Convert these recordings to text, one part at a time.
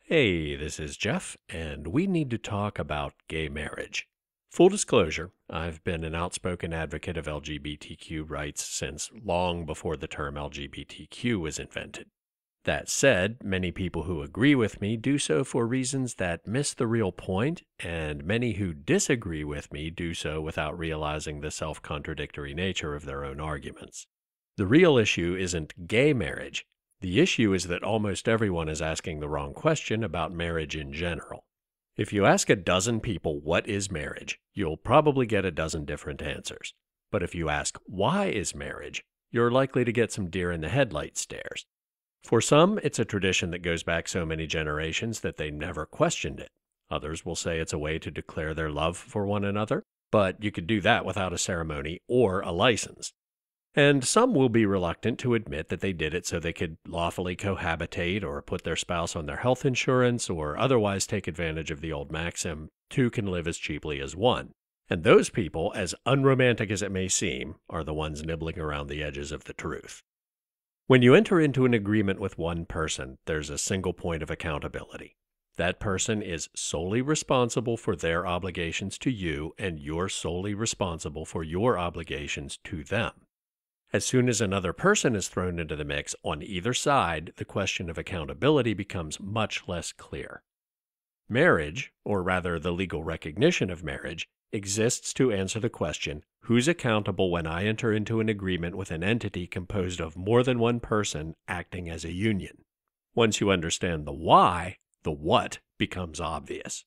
Hey, this is Jeff, and we need to talk about gay marriage. Full disclosure, I've been an outspoken advocate of LGBTQ rights since long before the term LGBTQ was invented. That said, many people who agree with me do so for reasons that miss the real point, and many who disagree with me do so without realizing the self-contradictory nature of their own arguments. The real issue isn't gay marriage. The issue is that almost everyone is asking the wrong question about marriage in general. If you ask a dozen people what is marriage, you'll probably get a dozen different answers. But if you ask why is marriage, you're likely to get some deer in the headlights stares. For some, it's a tradition that goes back so many generations that they never questioned it. Others will say it's a way to declare their love for one another, but you could do that without a ceremony or a license. And some will be reluctant to admit that they did it so they could lawfully cohabitate or put their spouse on their health insurance or otherwise take advantage of the old maxim, two can live as cheaply as one. And those people, as unromantic as it may seem, are the ones nibbling around the edges of the truth. When you enter into an agreement with one person, there's a single point of accountability. That person is solely responsible for their obligations to you, and you're solely responsible for your obligations to them. As soon as another person is thrown into the mix on either side, the question of accountability becomes much less clear. Marriage, or rather the legal recognition of marriage, exists to answer the question, who's accountable when I enter into an agreement with an entity composed of more than one person acting as a union? Once you understand the why, the what becomes obvious.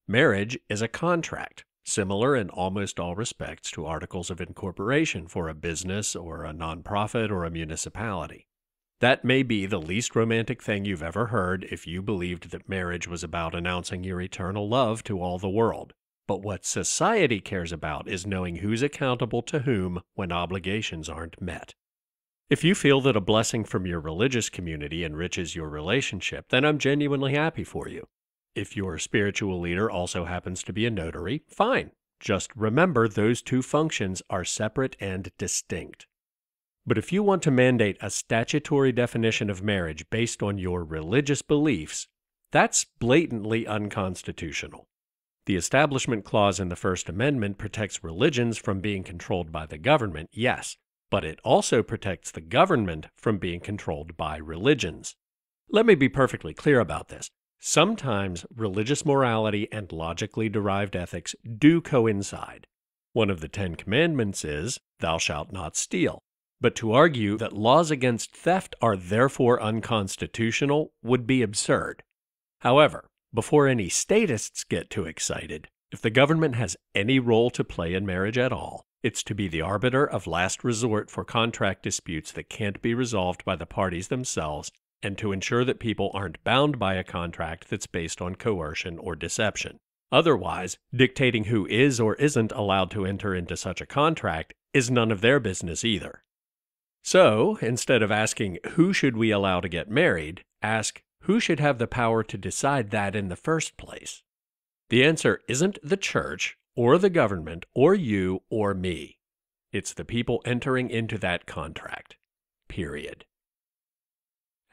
Marriage is a contract, similar in almost all respects to articles of incorporation for a business or a nonprofit or a municipality. That may be the least romantic thing you've ever heard if you believed that marriage was about announcing your eternal love to all the world. But what society cares about is knowing who's accountable to whom when obligations aren't met. If you feel that a blessing from your religious community enriches your relationship, then I'm genuinely happy for you. If your spiritual leader also happens to be a notary, fine. Just remember those two functions are separate and distinct. But if you want to mandate a statutory definition of marriage based on your religious beliefs, that's blatantly unconstitutional. The Establishment Clause in the First Amendment protects religions from being controlled by the government, yes, but it also protects the government from being controlled by religions. Let me be perfectly clear about this. Sometimes religious morality and logically derived ethics do coincide. One of the Ten Commandments is, "Thou shalt not steal." But to argue that laws against theft are therefore unconstitutional would be absurd. However, before any statists get too excited, if the government has any role to play in marriage at all, it's to be the arbiter of last resort for contract disputes that can't be resolved by the parties themselves, and to ensure that people aren't bound by a contract that's based on coercion or deception. Otherwise, dictating who is or isn't allowed to enter into such a contract is none of their business either. So, instead of asking who should we allow to get married, ask who should have the power to decide that in the first place. The answer isn't the church, or the government, or you, or me. It's the people entering into that contract. Period.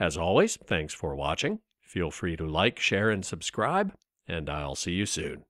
As always, thanks for watching. Feel free to like, share, and subscribe, and I'll see you soon.